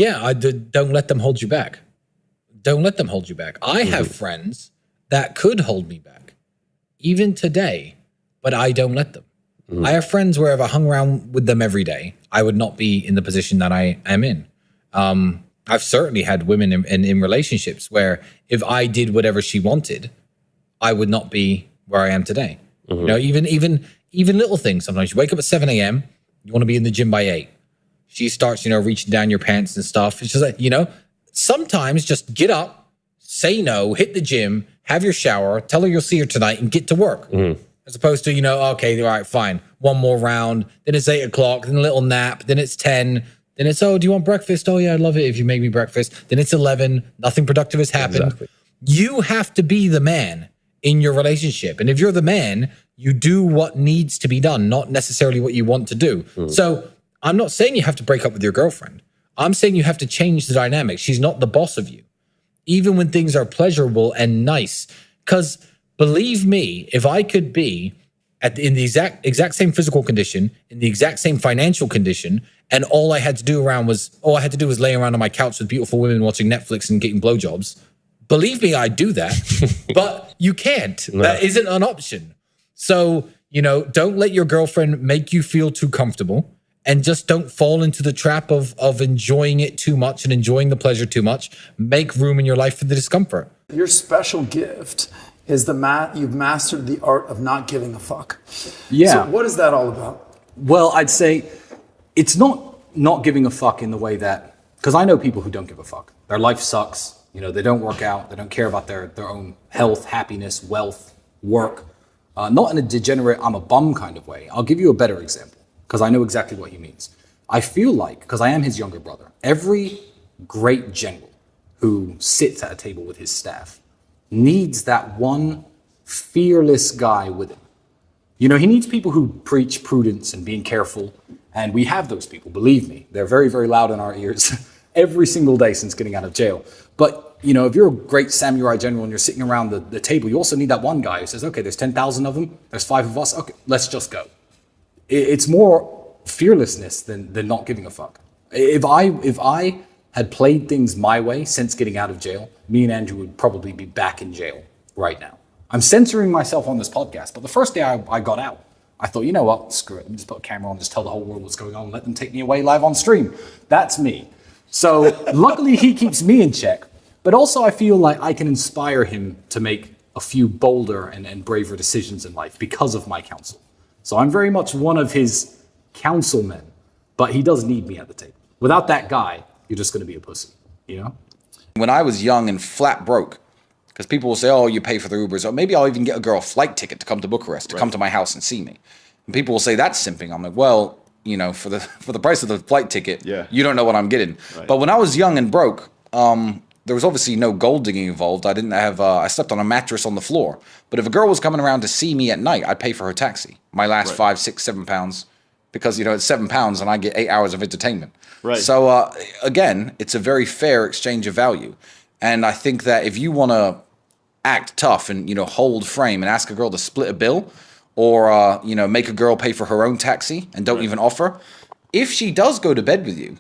Yeah, don't let them hold you back. Don't let them hold you back. I have friends that could hold me back, even today, but I don't let them. I have friends where if I hung around with them every day, I would not be in the position that I am in. I've certainly had women in relationships where if I did whatever she wanted, I would not be where I am today. You know, even little things. Sometimes you wake up at 7 a.m., you want to be in the gym by 8. She starts, reaching down your pants and stuff. It's just like, sometimes just get up, say no, hit the gym, have your shower, tell her you'll see her tonight, and get to work. As opposed to, okay, all right, fine. One more round. Then it's 8 o'clock. Then a little nap. Then it's 10. Then it's, do you want breakfast? Oh, yeah, I'd love it if you make me breakfast. Then it's 11. Nothing productive has happened. Exactly. You have to be the man in your relationship. And if you're the man, you do what needs to be done, not necessarily what you want to do. So I'm not saying you have to break up with your girlfriend. I'm saying you have to change the dynamic. She's not the boss of you, even when things are pleasurable and nice. Because believe me, if I could be in the exact same physical condition, in the exact same financial condition, and all I had to do was lay around on my couch with beautiful women watching Netflix and getting blowjobs, believe me, I'd do that. But you can't. No. That isn't an option. So, don't let your girlfriend make you feel too comfortable. And just don't fall into the trap of enjoying it too much and enjoying the pleasure too much. Make room in your life for the discomfort. Your special gift is you've mastered the art of not giving a fuck. Yeah. So what is that all about? Well, I'd say it's not giving a fuck in the way that, because I know people who don't give a fuck. Their life sucks. They don't work out. They don't care about their own health, happiness, wealth, work. Not in a degenerate, I'm a bum kind of way. I'll give you a better example, because I know exactly what he means. I feel like, because I am his younger brother, every great general who sits at a table with his staff needs that one fearless guy with him. He needs people who preach prudence and being careful, and we have those people, believe me. They're very, very loud in our ears every single day since getting out of jail. But, if you're a great samurai general and you're sitting around the table, you also need that one guy who says, okay, there's 10,000 of them, there's 5 of us, okay, let's just go. It's more fearlessness than not giving a fuck. If I had played things my way since getting out of jail, me and Andrew would probably be back in jail right now. I'm censoring myself on this podcast, but the first day I got out, I thought, you know what, screw it. Let me just put a camera on, just tell the whole world what's going on, and let them take me away live on stream. That's me. So luckily he keeps me in check, but also I feel like I can inspire him to make a few bolder and braver decisions in life because of my counsel. So I'm very much one of his councilmen, but he does need me at the table. Without that guy, you're just going to be a pussy, When I was young and flat broke, because people will say, oh, you pay for the Ubers, or maybe I'll even get a girl a flight ticket to come to Bucharest, to come to my house and see me. And people will say, that's simping. I'm like, well, for the price of the flight ticket, you don't know what I'm getting. Right. But when I was young and broke, there was obviously no gold digging involved. I didn't have, I slept on a mattress on the floor. But if a girl was coming around to see me at night, I'd pay for her taxi. My last 5, 6, 7 pounds, because, it's 7 pounds and I get 8 hours of entertainment. Right. So, again, it's a very fair exchange of value. And I think that if you want to act tough and, hold frame and ask a girl to split a bill or, make a girl pay for her own taxi and don't even offer, if she does go to bed with you,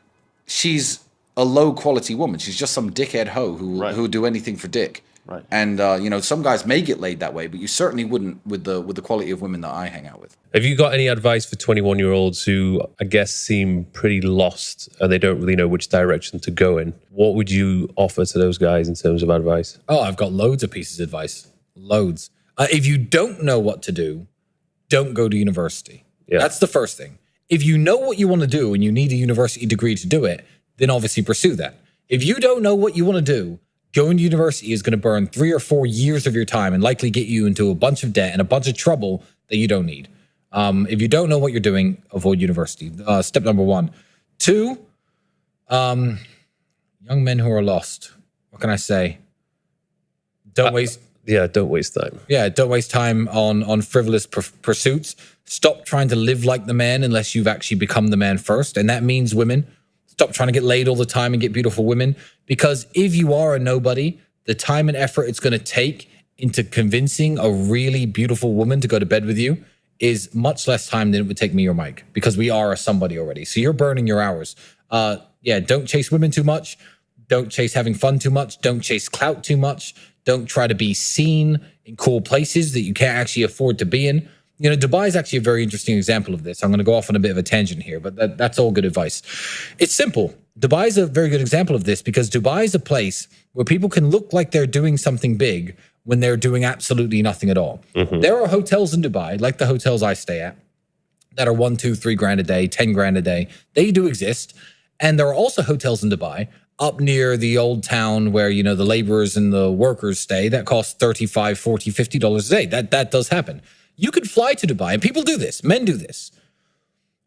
she's a low quality woman. She's just some dickhead hoe who would do anything for dick. Right. And some guys may get laid that way, but you certainly wouldn't with the quality of women that I hang out with. Have you got any advice for 21-year-olds who I guess seem pretty lost and they don't really know which direction to go in? What would you offer to those guys in terms of advice? Oh, I've got loads of pieces of advice. Loads. If you don't know what to do, don't go to university. Yeah. That's the first thing. If you know what you want to do and you need a university degree to do it, then obviously pursue that. If you don't know what you want to do, going to university is going to burn 3 or 4 years of your time and likely get you into a bunch of debt and a bunch of trouble that you don't need. If you don't know what you're doing, avoid university. Step number 1. 2, young men who are lost. What can I say? Don't waste time. Yeah, don't waste time on frivolous pursuits. Stop trying to live like the man unless you've actually become the man first. And that means women. Stop trying to get laid all the time and get beautiful women. Because if you are a nobody, the time and effort it's going to take into convincing a really beautiful woman to go to bed with you is much less time than it would take me or Mike, because we are a somebody already. So you're burning your hours. Yeah, don't chase women too much. Don't chase having fun too much. Don't chase clout too much. Don't try to be seen in cool places that you can't actually afford to be in. You know, Dubai is actually a very interesting example of this. I'm going to go off on a bit of a tangent here, but that's all good advice. It's simple. Dubai is a very good example of this because Dubai is a place where people can look like they're doing something big when they're doing absolutely nothing at all. There are hotels in Dubai, like the hotels I stay at, that are 1, 2, 3 grand a day, 10 grand a day. They do exist. And there are also hotels in Dubai up near the old town where, you know, the laborers and the workers stay that cost $35, $40, $50 a day. That does happen. You could fly to Dubai, and people do this. Men do this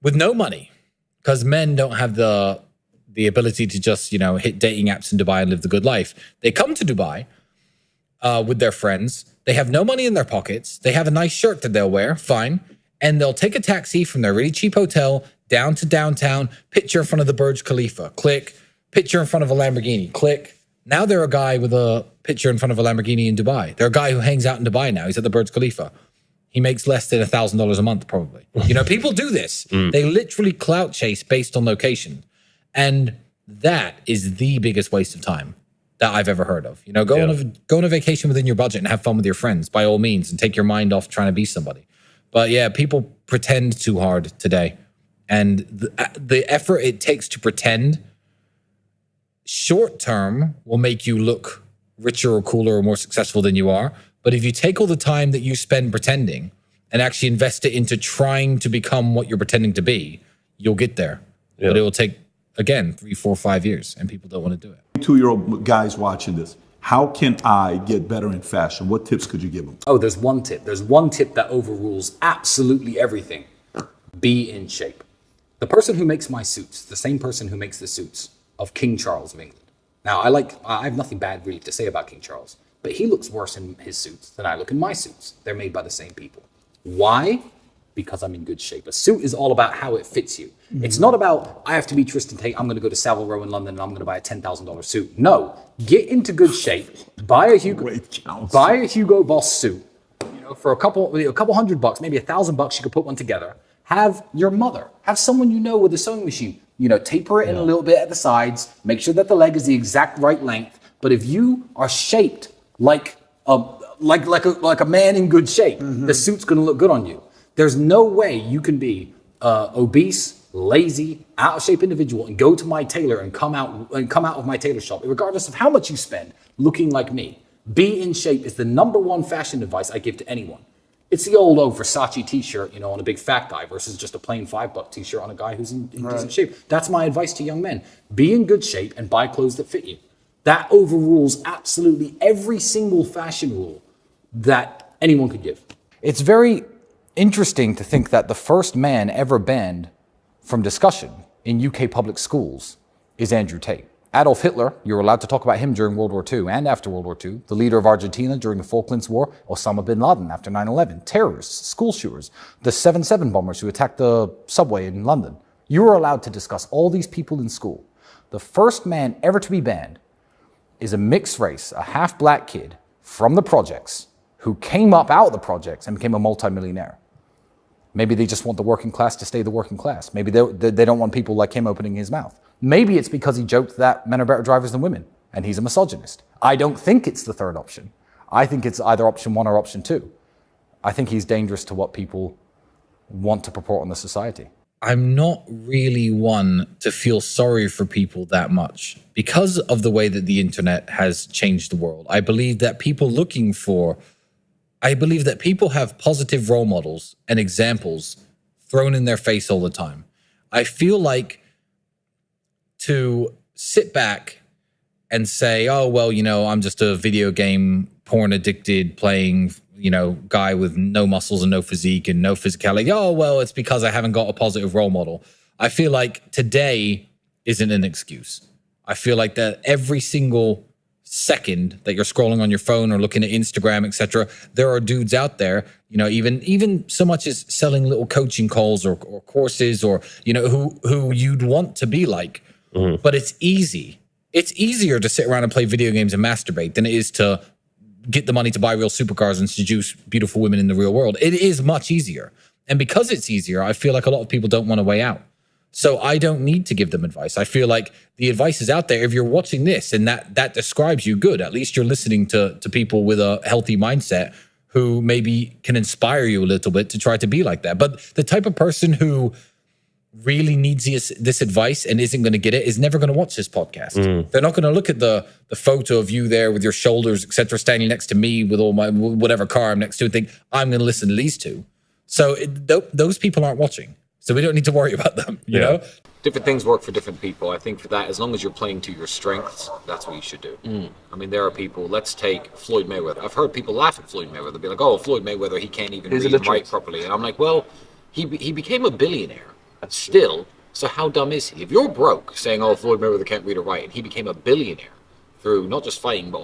with no money because men don't have the ability to just, you know, hit dating apps in Dubai and live the good life. They come to Dubai with their friends. They have no money in their pockets. They have a nice shirt that they'll wear, fine. And they'll take a taxi from their really cheap hotel down to downtown, picture in front of the Burj Khalifa, click, picture in front of a Lamborghini, click. Now they're a guy with a picture in front of a Lamborghini in Dubai. They're a guy who hangs out in Dubai now. He's at the Burj Khalifa. He makes less than $1,000 a month, probably. You know, people do this. They literally clout chase based on location. And that is the biggest waste of time that I've ever heard of. You know, go on a vacation within your budget and have fun with your friends, by all means, and take your mind off trying to be somebody. But yeah, people pretend too hard today. And the effort it takes to pretend short term will make you look richer or cooler or more successful than you are. But if you take all the time that you spend pretending and actually invest it into trying to become what you're pretending to be, you'll get there. Yeah. But it will take, again, 3, 4, 5 years, and people don't want to do it. 2-year-old guys watching this, how can I get better in fashion? What tips could you give them? Oh, there's one tip. There's one tip that overrules absolutely everything. Be in shape. The person who makes my suits, the same person who makes the suits of King Charles of England. Now, I have nothing bad really to say about King Charles, but he looks worse in his suits than I look in my suits. They're made by the same people. Why? Because I'm in good shape. A suit is all about how it fits you. It's not about, I have to be Tristan Tate, I'm going to go to Savile Row in London and I'm going to buy a $10,000 suit. No, get into good shape, buy a Hugo Boss suit, you know, for a couple $100, maybe $1,000, you could put one together. Have your mother, have someone you know with a sewing machine, you know, taper it in a little bit at the sides, make sure that the leg is the exact right length. But if you are shaped like a man in good shape, the suit's going to look good on you. There's no way you can be obese, lazy, out of shape individual and go to my tailor and come out of my tailor shop, regardless of how much you spend, looking like me. Be in shape is the #1 fashion advice I give to anyone. It's the old Versace t-shirt, you know, on a big fat guy versus just a plain $5 t-shirt on a guy who's in decent shape. That's my advice to young men. Be in good shape and buy clothes that fit you. That overrules absolutely every single fashion rule that anyone could give. It's very interesting to think that the first man ever banned from discussion in UK public schools is Andrew Tate. Adolf Hitler, you were allowed to talk about him during World War II and after World War II. The leader of Argentina during the Falklands War, Osama bin Laden after 9/11. Terrorists, school shooters, the 7/7 bombers who attacked the subway in London. You were allowed to discuss all these people in school. The first man ever to be banned is a mixed race, a half-black kid from the projects who came up out of the projects and became a multimillionaire. Maybe they just want the working class to stay the working class. Maybe they don't want people like him opening his mouth. Maybe it's because he joked that men are better drivers than women, and he's a misogynist. I don't think it's the third option. I think it's either option 1 or option 2. I think he's dangerous to what people want to purport on the society. I'm not really one to feel sorry for people that much because of the way that the internet has changed the world. I believe that people have positive role models and examples thrown in their face all the time. I feel like to sit back and say, oh, well, you know, I'm just a video game porn addicted playing, you know, guy with no muscles and no physique and no physicality. Oh, well, it's because I haven't got a positive role model. I feel like today isn't an excuse. I feel like that every single second that you're scrolling on your phone or looking at Instagram, etc., there are dudes out there, you know, even so much as selling little coaching calls or courses or, you know, who you'd want to be like. But it's easy. It's easier to sit around and play video games and masturbate than it is to get the money to buy real supercars and seduce beautiful women in the real world. It is much easier. And because it's easier, I feel like a lot of people don't want a way out. So I don't need to give them advice. I feel like the advice is out there. If you're watching this and that describes you, good. At least you're listening to people with a healthy mindset who maybe can inspire you a little bit to try to be like that. But the type of person who really needs this advice and isn't going to get it is never going to watch this podcast. They're not going to look at the photo of you there with your shoulders, etc., standing next to me with all my whatever car I'm next to and think, I'm going to listen to these two. So those people aren't watching. So we don't need to worry about them, you know? Different things work for different people. I think for that, as long as you're playing to your strengths, that's what you should do. I mean, there are people, let's take Floyd Mayweather. I've heard people laugh at Floyd Mayweather, be like, oh, Floyd Mayweather, he can't even read and write properly. And I'm like, well, he became a billionaire still, so how dumb is he? If you're broke saying, oh, Floyd Mayweather can't read or write, and he became a billionaire through not just fighting, but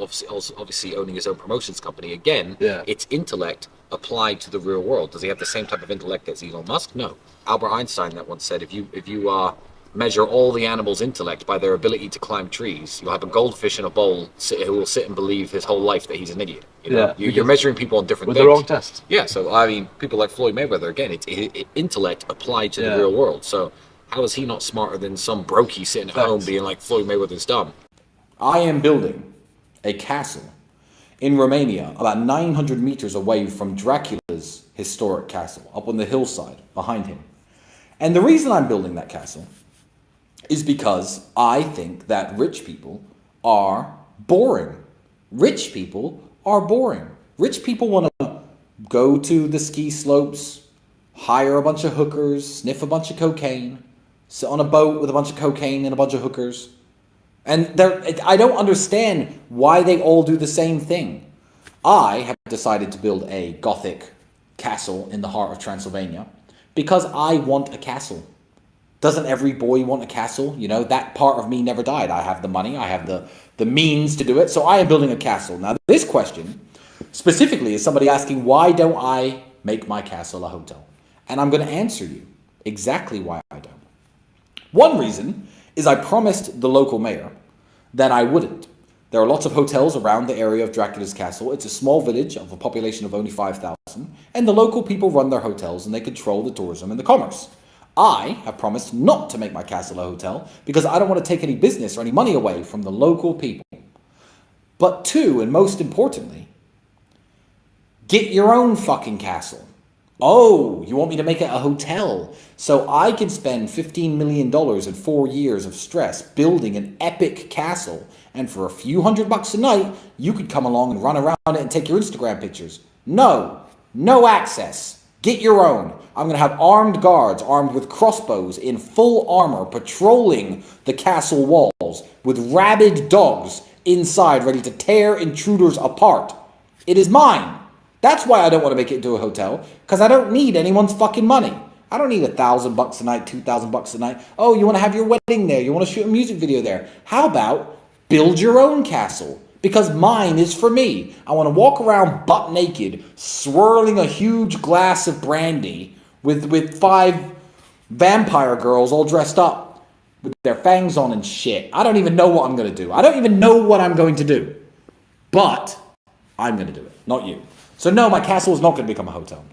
obviously owning his own promotions company, again, it's intellect applied to the real world. Does he have the same type of intellect as Elon Musk? No. Albert Einstein that once said, if you measure all the animals' intellect by their ability to climb trees, you'll have a goldfish in a bowl who will sit and believe his whole life that he's an idiot. You know? You're measuring people on different things. With the wrong test. Yeah, so I mean, people like Floyd Mayweather, again, it's intellect applied to the real world. So how is he not smarter than some brokey sitting at home being like, Floyd Mayweather's dumb? I am building a castle in Romania, about 900 meters away from Dracula's historic castle, up on the hillside behind him. And the reason I'm building that castle is because I think that rich people are boring. Rich people are boring. Rich people want to go to the ski slopes, hire a bunch of hookers, sniff a bunch of cocaine, sit on a boat with a bunch of cocaine and a bunch of hookers. And I don't understand why they all do the same thing. I have decided to build a Gothic castle in the heart of Transylvania because I want a castle. Doesn't every boy want a castle? You know, that part of me never died. I have the money, I have the means to do it, so I am building a castle. Now, this question specifically is somebody asking, why don't I make my castle a hotel? And I'm going to answer you exactly why I don't. One reason is I promised the local mayor that I wouldn't. There are lots of hotels around the area of Dracula's castle. It's a small village of a population of only 5,000, and the local people run their hotels and they control the tourism and the commerce. I have promised not to make my castle a hotel because I don't want to take any business or any money away from the local people. But two, and most importantly, get your own fucking castle. Oh, you want me to make it a hotel? So I can spend $15 million in 4 years of stress building an epic castle, and for a few $100 a night, you could come along and run around it and take your Instagram pictures. No, no access. Get your own. I'm going to have armed guards armed with crossbows in full armor patrolling the castle walls with rabid dogs inside ready to tear intruders apart. It is mine. That's why I don't want to make it into a hotel, because I don't need anyone's fucking money. I don't need $1,000 a night, $2,000 a night. Oh, you want to have your wedding there? You want to shoot a music video there? How about build your own castle? Because mine is for me. I want to walk around butt naked, swirling a huge glass of brandy with 5 vampire girls all dressed up with their fangs on and shit. I don't even know what I'm going to do. I don't even know what I'm going to do. But I'm going to do it, not you. So no, my castle is not going to become a hotel.